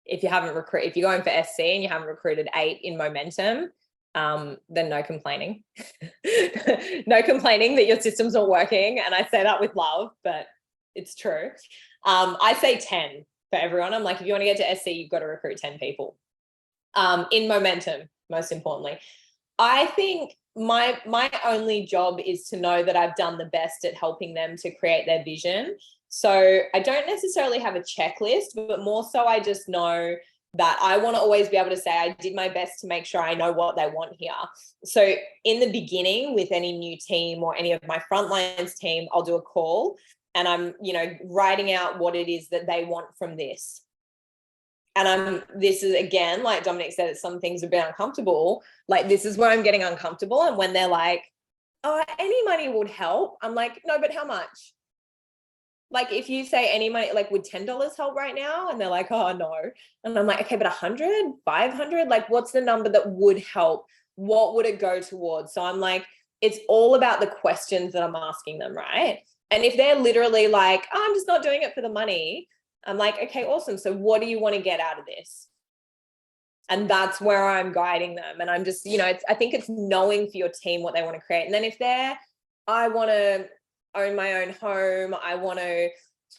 [SPEAKER 1] if you haven't if you're going for SC and you haven't recruited 8 in momentum, then no complaining. No complaining that your system's not working. And I say that with love, but it's true. I say 10 for everyone. I'm like, if you want to get to SC, you've got to recruit 10 people. In momentum, most importantly. I think my only job is to know that I've done the best at helping them to create their vision. So I don't necessarily have a checklist, but more so I just know that I want to always be able to say I did my best to make sure I know what they want here. So in the beginning, with any new team or any of my frontlines team, I'll do a call and I'm, you know, writing out what it is that they want from this. And this is, again, like Dominic said, some things have been uncomfortable. Like, this is where I'm getting uncomfortable. And when they're like, oh, any money would help, I'm like, no, but how much? Like, if you say any money, like, would $10 help right now? And they're like, oh, no. And I'm like, okay, but 100, 500, like, what's the number that would help? What would it go towards? So I'm like, it's all about the questions that I'm asking them, right? And if they're literally like, oh, I'm just not doing it for the money, I'm like, okay, awesome. So what do you want to get out of this? And that's where I'm guiding them. And I'm just, you know, I think it's knowing for your team what they want to create. And then if I want to own my own home, I want to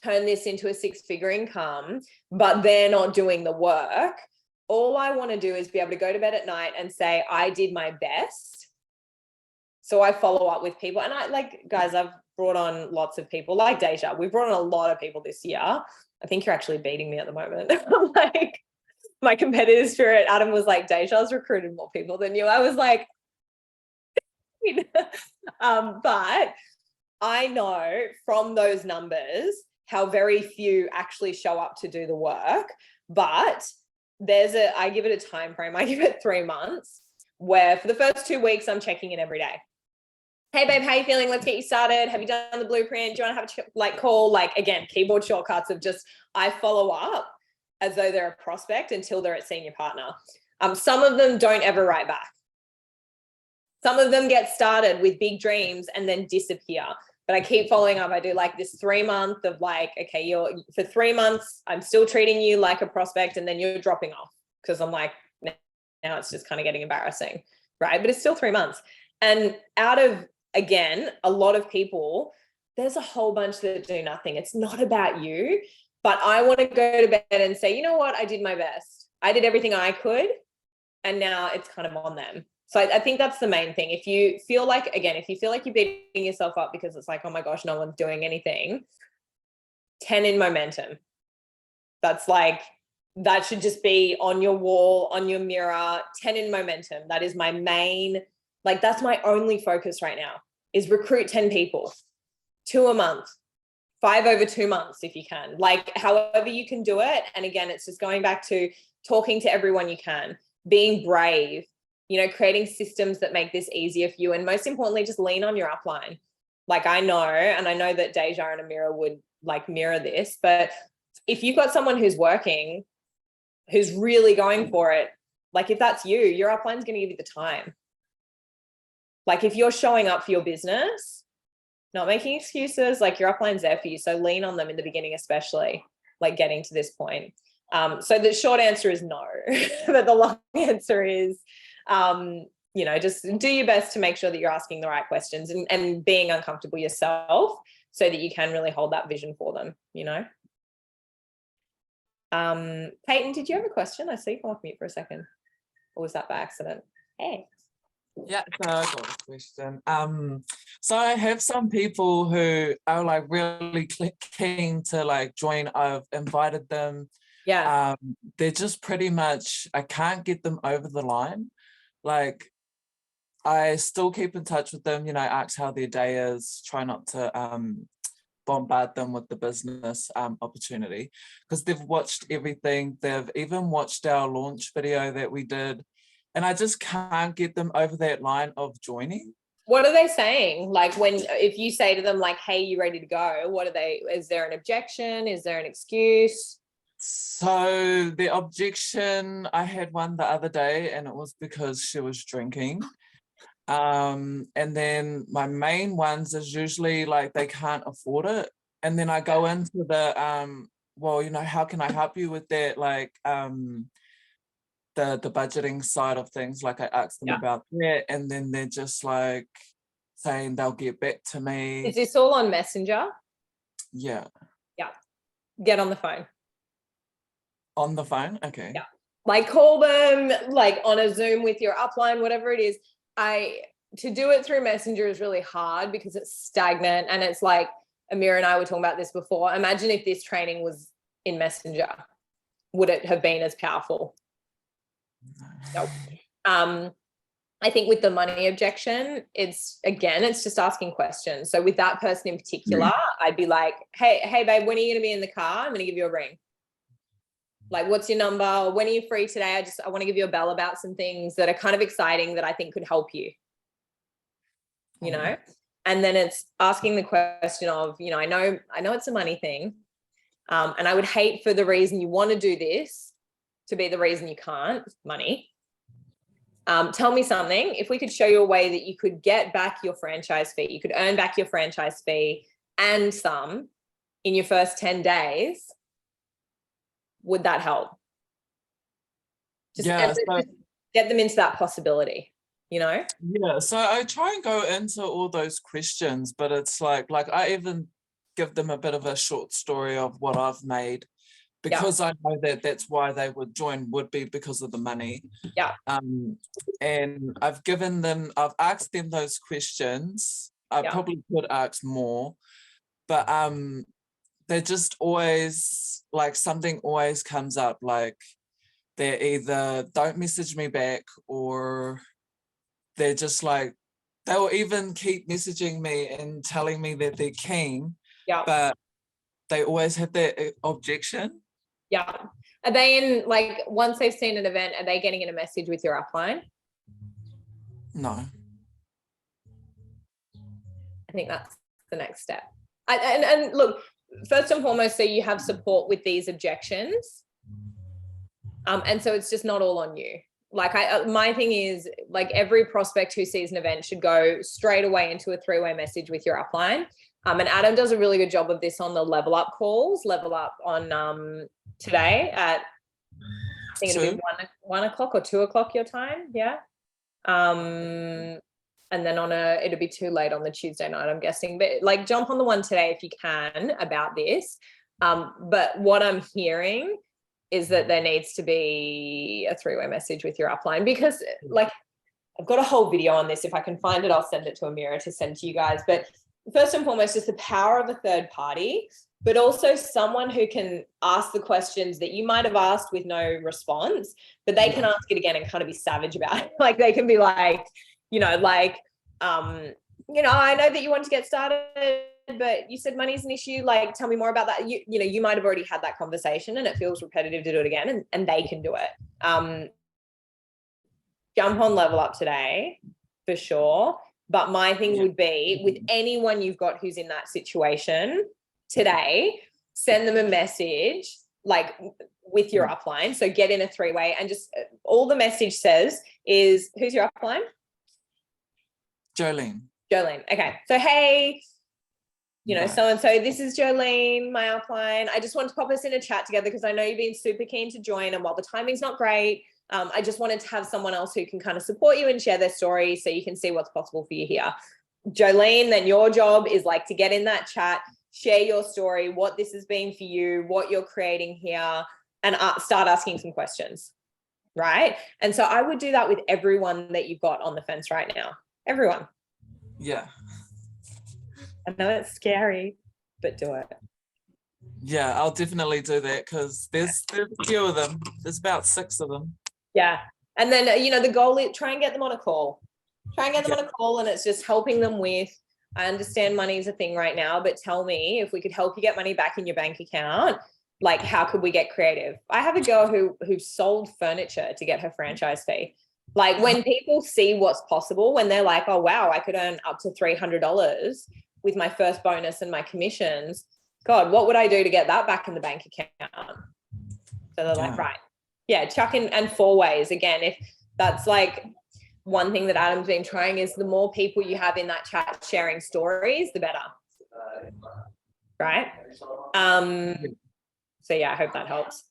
[SPEAKER 1] turn this into a 6-figure income, but they're not doing the work, all I want to do is be able to go to bed at night and say, I did my best. So I follow up with people. And guys, I've brought on lots of people, like Deja. We've brought on a lot of people this year. I think you're actually beating me at the moment. Like, my competitive spirit, Adam was like, Deja's recruited more people than you. I was like, but I know from those numbers how very few actually show up to do the work. But I give it a time frame. I give it 3 months, where for the first 2 weeks, I'm checking in every day. Hey babe, how you feeling? Let's get you started. Have you done the blueprint? Do you want to have a call? Like, again, keyboard shortcuts of just, I follow up as though they're a prospect until they're at Senior Partner. Some of them don't ever write back. Some of them get started with big dreams and then disappear. But I keep following up. I do like this 3 month of like, okay, you're for 3 months, I'm still treating you like a prospect, and then you're dropping off because I'm like, now it's just kind of getting embarrassing, right? But it's still 3 months. And out of, again, a lot of people, there's a whole bunch that do nothing. It's not about you, but I want to go to bed and say, you know what? I did my best. I did everything I could. And now it's kind of on them. So I think that's the main thing. If you feel like, again, if you feel like you're beating yourself up because it's like, oh my gosh, no one's doing anything, 10 in momentum. That's like, that should just be on your wall, on your mirror, 10 in momentum. That is my main, like, that's my only focus right now, is recruit 10 people, 2 a month, 5 over 2 months if you can, like however you can do it. And again, it's just going back to talking to everyone you can, being brave, you know, creating systems that make this easier for you. And most importantly, just lean on your upline. Like I know, and I know that Deja and Amira would like mirror this, but if you've got someone who's working, who's really going for it, like if that's you, your upline's going to give you the time. Like if you're showing up for your business, not making excuses, like your upline's there for you. So lean on them in the beginning, especially like getting to this point. So the short answer is no, but the long answer is, you know, just do your best to make sure that you're asking the right questions and being uncomfortable yourself so that you can really hold that vision for them, you know. Peyton, did you have a question? I see you come off mute for a second. Or was that by accident? Hey.
[SPEAKER 3] Yeah, so I got a question. So I have some people who are like really keen to like join. I've invited them.
[SPEAKER 1] Yeah.
[SPEAKER 3] They're just pretty much, I can't get them over the line. Like I still keep in touch with them, you know, ask how their day is, try not to bombard them with the business opportunity, because they've watched everything. They've even watched our launch video that we did, and I just can't get them over that line of joining.
[SPEAKER 1] What are they saying? Like if you say to them like, hey, you ready to go? What are they, is there an objection? Is there an excuse?
[SPEAKER 3] So the objection, I had one the other day and it was because she was drinking. And then my main ones is usually like they can't afford it. And then I go into the, well, you know, how can I help you with that? Like the budgeting side of things, like I asked them about that. And then they're just like saying they'll get back to me.
[SPEAKER 1] Is this all on Messenger?
[SPEAKER 3] Yeah.
[SPEAKER 1] Yeah. Get on the phone.
[SPEAKER 3] On the phone? Okay.
[SPEAKER 1] Yeah. Like call them like on a Zoom with your upline, whatever it is. To do it through Messenger is really hard because it's stagnant, and it's like Amira and I were talking about this before. Imagine if this training was in Messenger. Would it have been as powerful? Nope. I think with the money objection, it's just asking questions. So with that person in particular, I'd be like, hey babe, when are you gonna be in the car? I'm gonna give you a ring. Like, what's your number? When are you free today? I want to give you a bell about some things that are kind of exciting that I think could help you, you know? And then it's asking the question of, you know, I know it's a money thing. And I would hate for the reason you want to do this to be the reason you can't, money. Tell me something. If we could show you a way that you could get back your franchise fee, you could earn back your franchise fee and some in your first 10 days, would that help? Just get them into that possibility, you know?
[SPEAKER 3] Yeah, so I try and go into all those questions, but it's like I even give them a bit of a short story of what I've made, because I know that that's why they would join, would be because of the money.
[SPEAKER 1] Yeah.
[SPEAKER 3] And I've asked them those questions. I probably could ask more, but they're just always like, something always comes up, like they either don't message me back, or they're just like, they'll even keep messaging me and telling me that they're keen, but they always have that objection.
[SPEAKER 1] Yeah. Are they in, like, once they've seen an event, are they getting in a message with your upline?
[SPEAKER 3] No.
[SPEAKER 1] I think that's the next step. And look, first and foremost, so you have support with these objections. And so it's just not all on you. like my thing is like every prospect who sees an event should go straight away into a 3-way message with your upline. And Adam does a really good job of this on the level up calls, level up on today at, I think it'll be 1 o'clock or 2 o'clock your time. Yeah. And then it'll be too late on the Tuesday night, I'm guessing, but like jump on the one today if you can about this. But what I'm hearing is that there needs to be a 3-way message with your upline, because like I've got a whole video on this. If I can find it, I'll send it to Amira to send to you guys. But first and foremost, just the power of a third party, but also someone who can ask the questions that you might have asked with no response, but they can ask it again and kind of be savage about it. Like they can be like, I know that you want to get started, but you said money's an issue. Like, tell me more about that. You might have already had that conversation and it feels repetitive to do it again, and they can do it. Jump on level up today for sure. But my thing would be with anyone you've got who's in that situation today, send them a message like with your upline. So get in a 3-way, and just all the message says is, who's your upline?
[SPEAKER 3] Jolene.
[SPEAKER 1] Okay. So, hey, so-and-so, this is Jolene, my upline. I just wanted to pop us in a chat together because I know you've been super keen to join, and while the timing's not great, I just wanted to have someone else who can kind of support you and share their story so you can see what's possible for you here. Jolene, then your job is like to get in that chat, share your story, what this has been for you, what you're creating here, and start asking some questions, right? And so I would do that with everyone that you've got on the fence right now. Everyone.
[SPEAKER 3] Yeah.
[SPEAKER 1] I know it's scary, but do it.
[SPEAKER 3] Yeah, I'll definitely do that because there's a few of them. There's about 6 of them.
[SPEAKER 1] Yeah. And then, the goal is try and get them on a call. On a call, and it's just helping them with, I understand money is a thing right now, but tell me if we could help you get money back in your bank account, like how could we get creative? I have a girl who sold furniture to get her franchise fee. Like when people see what's possible, when they're like, oh, wow, I could earn up to $300 with my first bonus and my commissions. God, what would I do to get that back in the bank account? So they're like, right. Yeah, chuck in, and 4 ways. Again, if that's like one thing that Adam's been trying, is the more people you have in that chat sharing stories, the better. Right? So yeah, I hope that helps.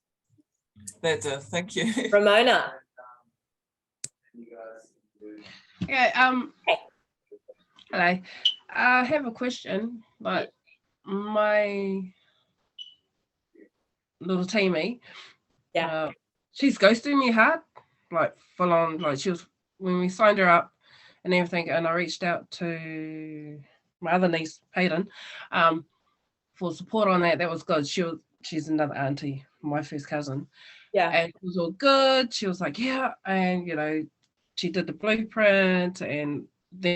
[SPEAKER 3] That does. Thank you.
[SPEAKER 1] Ramona.
[SPEAKER 6] Yeah,
[SPEAKER 1] hey.
[SPEAKER 6] Hello. I have a question, but my little teamie, she's ghosting me hard, like full on. Like she was when we signed her up and everything, and I reached out to my other niece, Hayden, for support on that. That was good. She's another auntie, my first cousin.
[SPEAKER 1] Yeah.
[SPEAKER 6] And it was all good. She was like, yeah, and she did the blueprint and